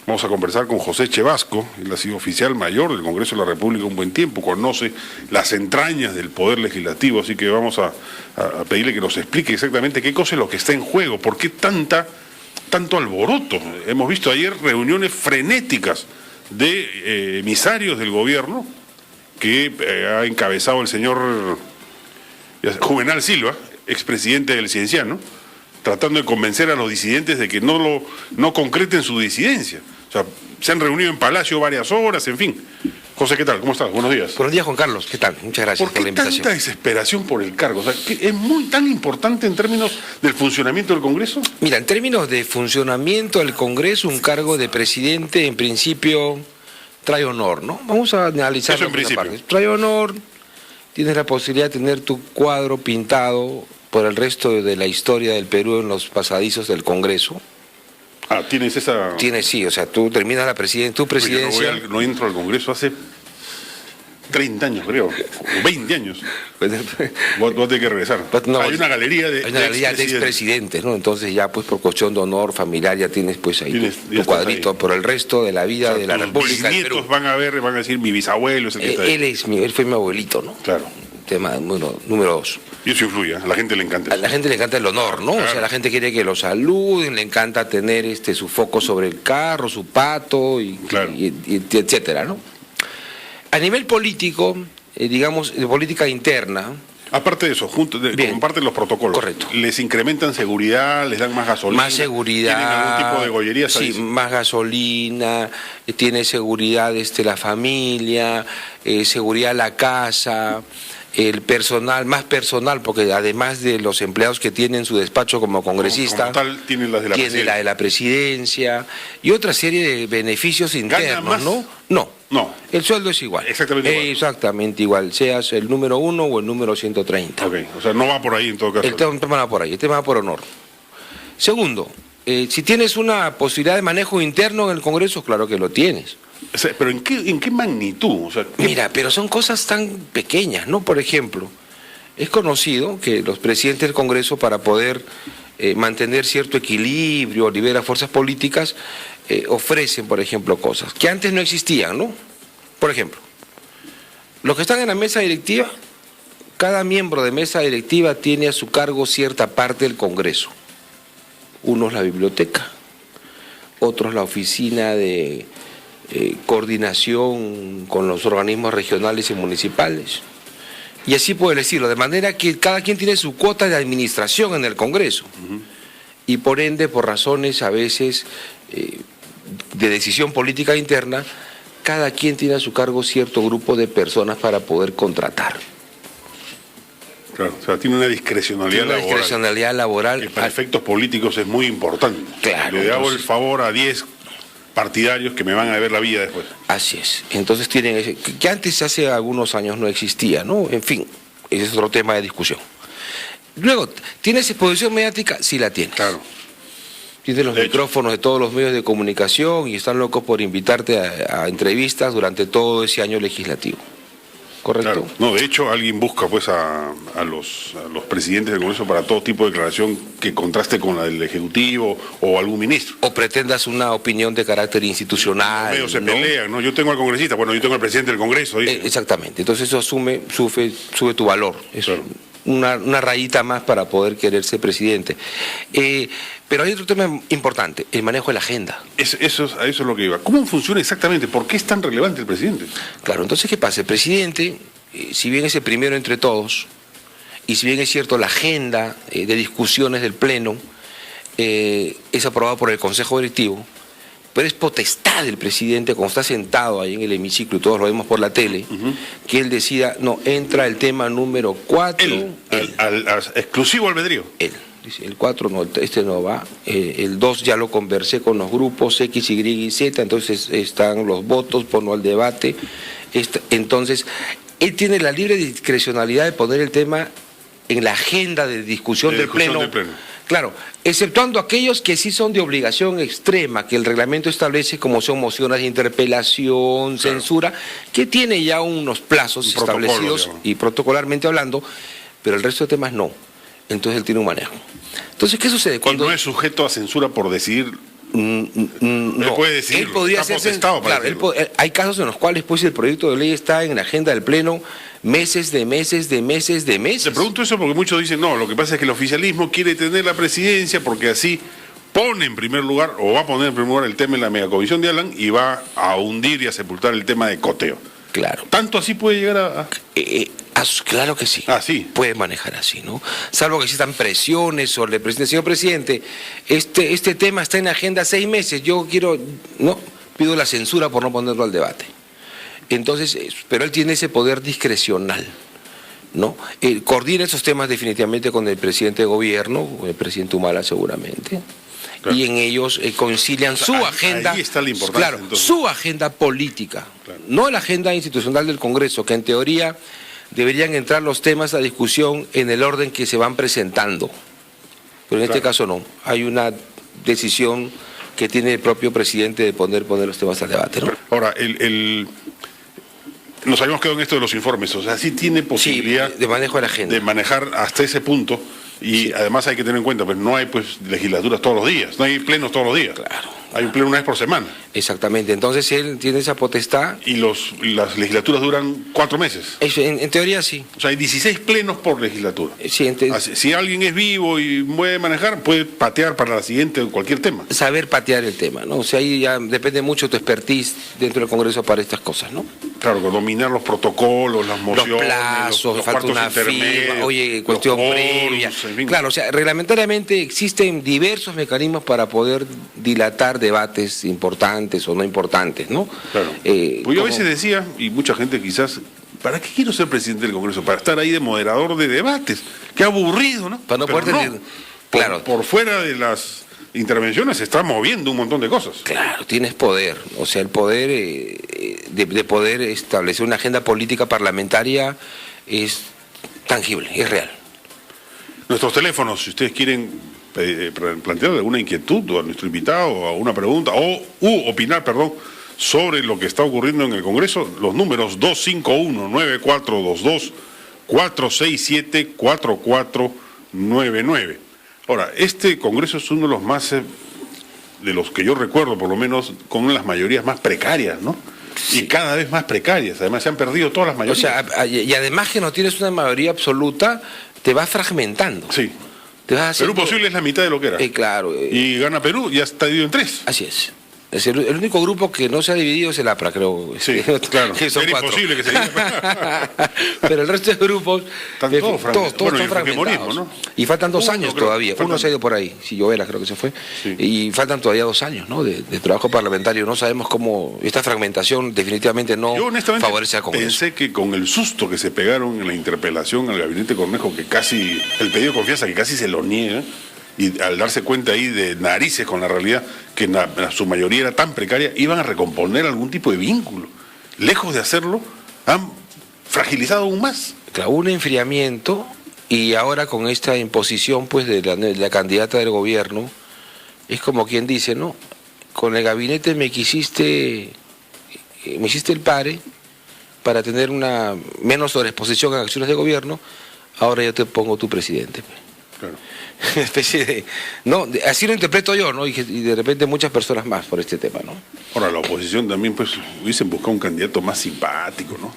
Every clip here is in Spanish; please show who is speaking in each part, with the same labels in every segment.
Speaker 1: Vamos a conversar con José Chevasco, él ha sido oficial mayor del Congreso de la República un buen tiempo, conoce las entrañas del Poder Legislativo, así que vamos a pedirle que nos explique exactamente qué cosa es lo que está en juego, por qué tanto alboroto. Hemos visto ayer reuniones frenéticas de emisarios del gobierno que ha encabezado el señor Juvenal Silva, expresidente del Cienciano, tratando de convencer a los disidentes de que no concreten su disidencia. O sea, se han reunido en Palacio varias horas, en fin. José, ¿qué tal? ¿Cómo estás? Buenos días.
Speaker 2: Buenos días, Juan Carlos. ¿Qué tal? Muchas gracias por la invitación.
Speaker 1: ¿Por qué tanta desesperación por el cargo? O sea, ¿es tan importante en términos del funcionamiento del Congreso?
Speaker 2: Mira, en términos de funcionamiento del Congreso, un cargo de presidente, en principio, trae honor, ¿no? Vamos a analizar.
Speaker 1: Eso en principio.
Speaker 2: Trae honor, tienes la posibilidad de tener tu cuadro pintado por el resto de la historia del Perú en los pasadizos del Congreso.
Speaker 1: Ah, tienes esa...
Speaker 2: Tienes, sí, o sea, tú terminas tu presidencia...
Speaker 1: No entro al Congreso hace 30 años, creo, o 20 años. Vos tenés que regresar.
Speaker 2: No,
Speaker 1: hay una galería de
Speaker 2: expresidentes, ¿no? Entonces ya, pues, por cuestión de honor familiar, ya tienes, pues, ahí tu cuadrito ahí por el resto de la vida, o sea, de la República del Perú.
Speaker 1: Mis nietos van a decir, mi bisabuelo es el que está ahí.
Speaker 2: Él fue mi abuelito, ¿no?
Speaker 1: Claro.
Speaker 2: Tema número 2.
Speaker 1: Y eso influye, a la gente le encanta eso.
Speaker 2: A la gente le encanta el honor, ¿no? Claro. O sea, la gente quiere que lo saluden, le encanta tener su foco sobre el carro, su pato,
Speaker 1: claro.
Speaker 2: y etcétera, ¿no? A nivel político, digamos, de política interna...
Speaker 1: Aparte de eso, comparten los protocolos.
Speaker 2: Correcto.
Speaker 1: ¿Les incrementan seguridad, les dan más gasolina?
Speaker 2: Más seguridad.
Speaker 1: ¿Tienen algún tipo de gollería?
Speaker 2: Sí, más gasolina, tiene seguridad la familia, seguridad la casa... El personal, más personal, porque además de los empleados que tienen su despacho como congresista,
Speaker 1: como tal, tiene la
Speaker 2: de la presidencia y otra serie de beneficios internos,
Speaker 1: más?
Speaker 2: ¿no?
Speaker 1: No.
Speaker 2: El sueldo es igual.
Speaker 1: Exactamente igual.
Speaker 2: Exactamente igual, seas el número 1 o el número 130.
Speaker 1: Ok, o sea, no va por ahí en todo caso.
Speaker 2: El tema va por ahí, el tema va por honor. Segundo, si tienes una posibilidad de manejo interno en el Congreso, claro que lo tienes.
Speaker 1: O sea, pero ¿en qué magnitud? O sea,
Speaker 2: Mira, pero son cosas tan pequeñas, ¿no? Por ejemplo, es conocido que los presidentes del Congreso, para poder mantener cierto equilibrio, liberar fuerzas políticas, ofrecen, por ejemplo, cosas que antes no existían, ¿no? Por ejemplo, los que están en la mesa directiva, cada miembro de mesa directiva tiene a su cargo cierta parte del Congreso. Unos la biblioteca, otros la oficina de... coordinación con los organismos regionales y municipales, y así puedo decirlo, de manera que cada quien tiene su cuota de administración en el Congreso, y por ende, por razones a veces de decisión política interna, cada quien tiene a su cargo cierto grupo de personas para poder contratar.
Speaker 1: Claro, o sea, tiene una discrecionalidad laboral. Que para efectos políticos es muy importante.
Speaker 2: Claro.
Speaker 1: Le hago el favor a 10 partidarios que me van a ver la vida después.
Speaker 2: Así es. Entonces tienen que antes, hace algunos años, no existía, ¿no? En fin, ese es otro tema de discusión. Luego, ¿tienes exposición mediática? Sí la tienes.
Speaker 1: Claro.
Speaker 2: Tienes los micrófonos de todos los medios de comunicación y están locos por invitarte a entrevistas durante todo ese año legislativo. ¿Correcto?
Speaker 1: Claro. No, de hecho, alguien busca pues a los presidentes del Congreso para todo tipo de declaración que contraste con la del Ejecutivo o algún ministro.
Speaker 2: O pretendas una opinión de carácter institucional.
Speaker 1: Los medios se pelean, ¿no? Yo tengo al congresista, bueno, yo tengo al presidente del Congreso.
Speaker 2: Exactamente, entonces eso sube tu valor. Es claro. Una rayita más para poder querer ser presidente. Pero hay otro tema importante, el manejo de la agenda.
Speaker 1: A eso es lo que iba. ¿Cómo funciona exactamente? ¿Por qué es tan relevante el presidente?
Speaker 2: Claro, entonces, ¿qué pasa? El presidente, si bien es el primero entre todos, y si bien es cierto la agenda de discusiones del Pleno es aprobada por el Consejo Directivo, pero es potestad del presidente, cuando está sentado ahí en el hemiciclo, y todos lo vemos por la tele, que él decida, no, entra el tema número 4.
Speaker 1: Exclusivo albedrío.
Speaker 2: Él. Dice, el 4 no, este no va, el 2 ya lo conversé con los grupos X, Y y Z, entonces están los votos, ponlo al debate. Entonces, él tiene la libre discrecionalidad de poner el tema en la agenda de discusión del Pleno. Claro, exceptuando aquellos que sí son de obligación extrema, que el reglamento establece, como son mociones de interpelación, censura, que tiene ya unos plazos establecidos y protocolarmente hablando, pero el resto de temas no. Entonces él tiene un manejo. Entonces, ¿qué sucede?
Speaker 1: Cuando no es sujeto a censura por decidir No, él puede decir,
Speaker 2: él podría hacerse, claro, hay casos en los cuales pues el proyecto de ley está en la agenda del Pleno meses.
Speaker 1: Te pregunto eso porque muchos dicen, no, lo que pasa es que el oficialismo quiere tener la presidencia porque así pone en primer lugar, o va a poner en primer lugar el tema en la megacomisión de Alan y va a hundir y a sepultar el tema de coteo.
Speaker 2: Claro.
Speaker 1: ¿Tanto así puede llegar a...?
Speaker 2: Claro que sí.
Speaker 1: Sí.
Speaker 2: Puede manejar así, ¿no? Salvo que existan presiones sobre el presidente. Señor presidente, este tema está en la agenda 6 meses, yo pido la censura por no ponerlo al debate. Entonces, pero él tiene ese poder discrecional, ¿no? Él coordina esos temas definitivamente con el presidente de gobierno, con el presidente Humala seguramente. Claro. Y en ellos concilian su agenda,
Speaker 1: ahí está la importancia,
Speaker 2: claro,
Speaker 1: entonces.
Speaker 2: Su agenda política, claro. No la agenda institucional del Congreso, que en teoría deberían entrar los temas a discusión en el orden que se van presentando. Pero en este caso no, hay una decisión que tiene el propio presidente de poner los temas al debate, ¿no?
Speaker 1: Ahora, nos habíamos quedado en esto de los informes, o sea, sí tiene posibilidad
Speaker 2: de manejo de la agenda.
Speaker 1: De manejar hasta ese punto. Y además hay que tener en cuenta, pues no hay pues legislaturas todos los días, no hay plenos todos los días.
Speaker 2: Claro.
Speaker 1: Hay un pleno una vez por semana.
Speaker 2: Exactamente, entonces él tiene esa potestad.
Speaker 1: Y las legislaturas duran 4 meses.
Speaker 2: En teoría sí.
Speaker 1: O sea, hay 16 plenos por legislatura.
Speaker 2: Sí,
Speaker 1: si alguien es vivo y puede manejar, puede patear para la siguiente cualquier tema.
Speaker 2: Saber patear el tema, ¿no? O sea, ahí ya depende mucho tu expertise dentro del Congreso para estas cosas, ¿no?
Speaker 1: Claro, dominar los protocolos, las mociones,
Speaker 2: los plazos,
Speaker 1: los
Speaker 2: falta una firma, cuestión previa. En fin. Claro, o sea, reglamentariamente existen diversos mecanismos para poder dilatar debates importantes o no importantes, ¿no?
Speaker 1: Claro. Pues yo a veces decía, y mucha gente quizás, ¿para qué quiero ser presidente del Congreso? Para estar ahí de moderador de debates. Qué aburrido, ¿no?
Speaker 2: Para no poder tener...
Speaker 1: Claro. Por fuera de las intervenciones se está moviendo un montón de cosas.
Speaker 2: Claro, tienes poder. O sea, el poder de poder establecer una agenda política parlamentaria es tangible, es real.
Speaker 1: Nuestros teléfonos, si ustedes quieren plantear alguna inquietud a nuestro invitado, o alguna pregunta, opinar, sobre lo que está ocurriendo en el Congreso, los números 251-9422, 467-4499. Ahora, este Congreso es uno de los más, de los que yo recuerdo, por lo menos, con las mayorías más precarias, ¿no? Sí. Y cada vez más precarias, además se han perdido todas las mayorías.
Speaker 2: O sea, y además que no tienes una mayoría absoluta, te vas fragmentando.
Speaker 1: Sí. Perú posible es la mitad de lo que era.
Speaker 2: Claro.
Speaker 1: Y gana Perú, ya está dividido en 3.
Speaker 2: Así es. El único grupo que no se ha dividido es el APRA, creo.
Speaker 1: Sí, claro.
Speaker 2: Que son 4.
Speaker 1: Imposible que se diga.
Speaker 2: Pero el resto de grupos
Speaker 1: están todos
Speaker 2: están fragmentados.
Speaker 1: ¿No?
Speaker 2: Y faltan 2 años todavía. Uno se ha ido por ahí, si Llovera creo que se fue. Sí. Y faltan todavía 2 años, ¿no? de trabajo parlamentario. No sabemos cómo esta fragmentación definitivamente no favorece al Congreso.
Speaker 1: Pensé que con el susto que se pegaron en la interpelación al gabinete Cornejo, que casi, el pedido de confianza que casi se lo niega, y al darse cuenta ahí de narices con la realidad, que su mayoría era tan precaria, iban a recomponer algún tipo de vínculo. Lejos de hacerlo, han fragilizado aún más.
Speaker 2: Claro, un enfriamiento, y ahora con esta imposición pues de la candidata del gobierno, es como quien dice, ¿no? Con el gabinete me hiciste el pare para tener una menos sobreexposición en acciones de gobierno, ahora yo te pongo tu presidente.
Speaker 1: Claro.
Speaker 2: Una especie de... No, así lo interpreto yo, ¿no? Y de repente muchas personas más por este tema, ¿no?
Speaker 1: Ahora, la oposición también, pues, hubiesen buscado un candidato más simpático, ¿no?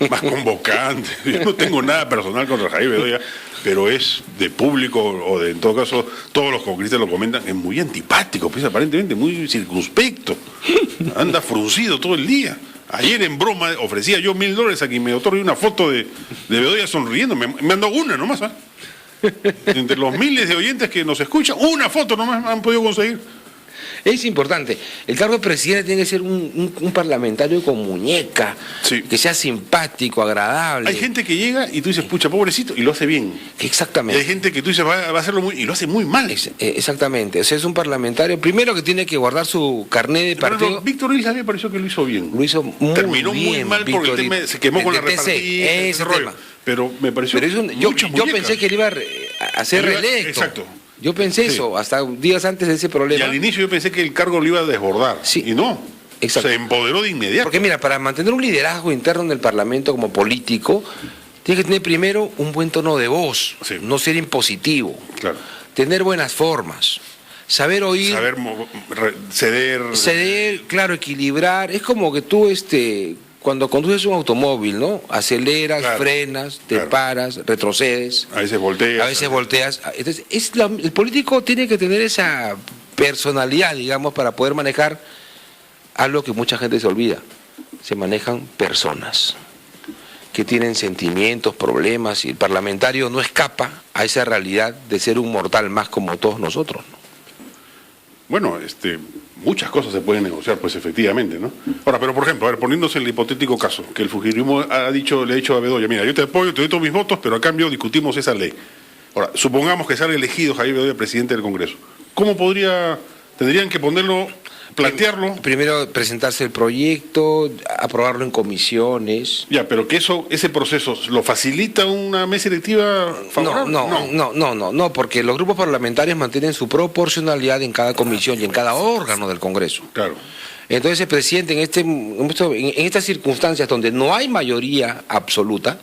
Speaker 1: Más convocante. Yo no tengo nada personal contra Jaime Bedoya, pero es de público, o de, en todo caso, todos los congresistas lo comentan, es muy antipático, pues, aparentemente muy circunspecto. Anda fruncido todo el día. Ayer en broma ofrecía yo $1000 a quien me otorgue una foto de Bedoya sonriendo. Me mandó una nomás, ¿ah? Entre los miles de oyentes que nos escuchan, una foto nomás han podido conseguir.
Speaker 2: Es importante. El cargo de presidente tiene que ser un parlamentario con muñeca,
Speaker 1: sí,
Speaker 2: que sea simpático, agradable.
Speaker 1: Hay gente que llega y tú dices, pucha, pobrecito, y lo hace bien.
Speaker 2: Exactamente.
Speaker 1: Y hay gente que tú dices, va a hacerlo muy, y lo hace muy mal.
Speaker 2: Exactamente. O sea, es un parlamentario, primero que tiene que guardar su carnet de partido.
Speaker 1: No, Víctor Isla me pareció que lo hizo bien.
Speaker 2: Lo hizo muy
Speaker 1: Terminó
Speaker 2: bien.
Speaker 1: Terminó muy mal porque el tema se quemó con la repartida, ese rollo. Pero me pareció.
Speaker 2: Pero yo pensé que él iba a ser reelecto.
Speaker 1: Exacto.
Speaker 2: Yo pensé eso, hasta días antes de ese problema.
Speaker 1: Y al inicio yo pensé que el cargo lo iba a desbordar.
Speaker 2: Sí.
Speaker 1: Y no.
Speaker 2: Exacto.
Speaker 1: Se empoderó de inmediato.
Speaker 2: Porque mira, para mantener un liderazgo interno en el Parlamento como político, tiene que tener primero un buen tono de voz,
Speaker 1: sí,
Speaker 2: no ser impositivo,
Speaker 1: claro,
Speaker 2: tener buenas formas, saber oír, ceder, claro, equilibrar. Es como que tú cuando conduces un automóvil, ¿no? Aceleras,
Speaker 1: claro,
Speaker 2: frenas, te paras, retrocedes.
Speaker 1: A veces volteas.
Speaker 2: Entonces, el político tiene que tener esa personalidad, digamos, para poder manejar algo que mucha gente se olvida. Se manejan personas que tienen sentimientos, problemas, y el parlamentario no escapa a esa realidad de ser un mortal más como todos nosotros, ¿no?
Speaker 1: Bueno, muchas cosas se pueden negociar, pues efectivamente, ¿no? Ahora, pero por ejemplo, a ver, poniéndose el hipotético caso, que el fujimorismo le ha dicho a Bedoya, mira, yo te apoyo, te doy todos mis votos, pero a cambio discutimos esa ley. Ahora, supongamos que sale elegido Javier Bedoya presidente del Congreso. ¿Cómo tendrían que plantearlo?
Speaker 2: Primero presentarse el proyecto, aprobarlo en comisiones.
Speaker 1: Ya, pero que ese proceso lo facilita una mesa directiva favorable.
Speaker 2: No, porque los grupos parlamentarios mantienen su proporcionalidad en cada comisión y en cada órgano del Congreso.
Speaker 1: Claro.
Speaker 2: Entonces el presidente en estas circunstancias donde no hay mayoría absoluta,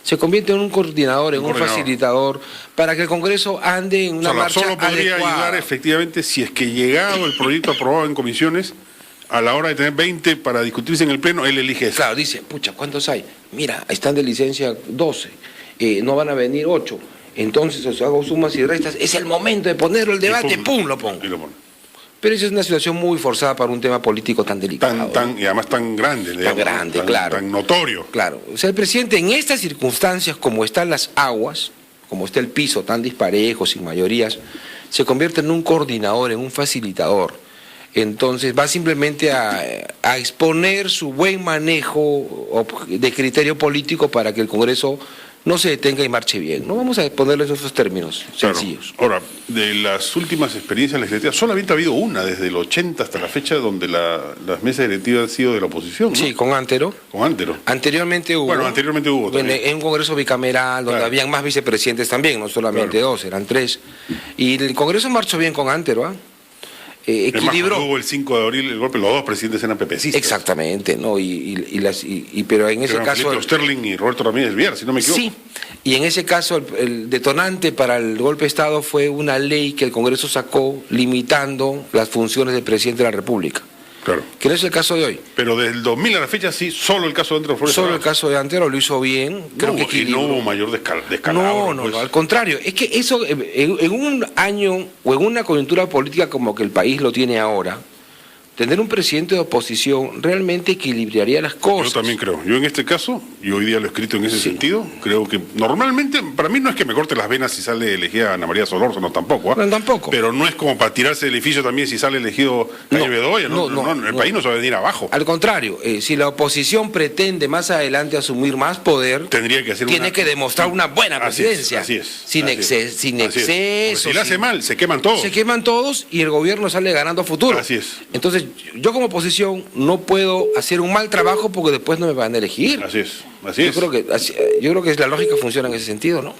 Speaker 2: se convierte en un coordinador, en un facilitador, para que el Congreso ande en una marcha
Speaker 1: solo podría
Speaker 2: adecuada.
Speaker 1: ayudar efectivamente si es que llegado el proyecto aprobado en comisiones, a la hora de tener 20 para discutirse en el Pleno, él elige eso.
Speaker 2: Claro, dice, pucha, ¿cuántos hay? Mira, están de licencia 12, no van a venir 8, entonces os hago sumas y restas, es el momento de ponerlo el debate, ¡pum!, lo pongo.
Speaker 1: Y lo pone.
Speaker 2: Pero esa es una situación muy forzada para un tema político tan delicado.
Speaker 1: Y además tan grande, digamos,
Speaker 2: claro.
Speaker 1: Tan notorio.
Speaker 2: Claro. O sea, el presidente en estas circunstancias, como están las aguas, como está el piso tan disparejo, sin mayorías, se convierte en un coordinador, en un facilitador. Entonces va simplemente a exponer su buen manejo de criterio político para que el Congreso no se detenga y marche bien. No vamos a ponerle esos términos sencillos.
Speaker 1: Ahora, de las últimas experiencias legislativas, solamente ha habido una desde el 80 hasta la fecha donde las mesas directivas han sido de la oposición, ¿no?
Speaker 2: Sí, con Antero.
Speaker 1: Anteriormente hubo también.
Speaker 2: En un Congreso bicameral donde habían más vicepresidentes también, no solamente dos, eran 3. Y el Congreso marchó bien con Antero, ¿ah? Equilibró.
Speaker 1: Hubo el 5 de abril el golpe, los dos presidentes eran pepecistas.
Speaker 2: Exactamente, ¿no? Pero en ese caso.
Speaker 1: Felipe Sterling y Roberto Ramírez Viera, si no me equivoco.
Speaker 2: Sí, y en ese caso el detonante para el golpe de Estado fue una ley que el Congreso sacó limitando las funciones del presidente de la República.
Speaker 1: Claro.
Speaker 2: Que no es el caso de hoy.
Speaker 1: Pero desde el 2000 a la fecha sí, solo el caso de Antero Flores.
Speaker 2: Solo el caso de Antero lo hizo bien.
Speaker 1: Y no hubo mayor descalabro.
Speaker 2: No, al contrario. Es que eso, en un año o en una coyuntura política como que el país lo tiene ahora, tener un presidente de oposición realmente equilibraría las cosas.
Speaker 1: Yo también creo. Yo en este caso, y hoy día lo he escrito en ese sentido, creo que normalmente, para mí no es que me corte las venas si sale elegida Ana María Solórzano, tampoco.
Speaker 2: No, tampoco.
Speaker 1: Pero no es como para tirarse del edificio también si sale elegido Jaime Bedoya. El país no se va a venir abajo.
Speaker 2: Al contrario, si la oposición pretende más adelante asumir más poder, tiene que demostrar una buena presidencia.
Speaker 1: Así es.
Speaker 2: Sin exceso.
Speaker 1: Si la hace mal, se queman todos.
Speaker 2: Se queman todos y el gobierno sale ganando a futuro.
Speaker 1: Así es.
Speaker 2: Entonces, yo como oposición no puedo hacer un mal trabajo porque después no me van a elegir.
Speaker 1: Así es.
Speaker 2: Yo creo que la lógica funciona en ese sentido, ¿no?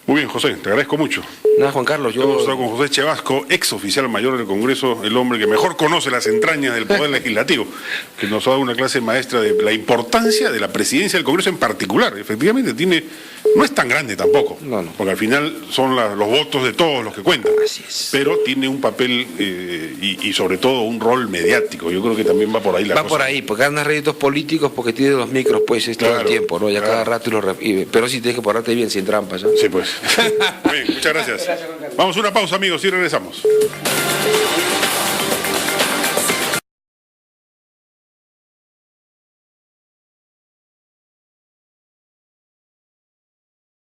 Speaker 1: Muy bien, José, te agradezco mucho.
Speaker 2: Nada, Juan Carlos,
Speaker 1: Hemos estado con José Chevasco, ex oficial mayor del Congreso, el hombre que mejor conoce las entrañas del Poder Legislativo, que nos ha dado una clase maestra de la importancia de la presidencia del Congreso en particular. Efectivamente, no es tan grande tampoco, porque al final son los votos de todos los que cuentan.
Speaker 2: Así es.
Speaker 1: Pero tiene un papel y sobre todo un rol mediático. Yo creo que también va por ahí la cosa.
Speaker 2: Va por ahí, porque gana réditos políticos porque tiene los micros, pues, todo el tiempo, ¿no? Ya cada rato pero sí tienes que pararte bien, sin trampas, ¿no?
Speaker 1: Sí, pues. Muy bien, muchas gracias. Vamos a una pausa, amigos, y regresamos.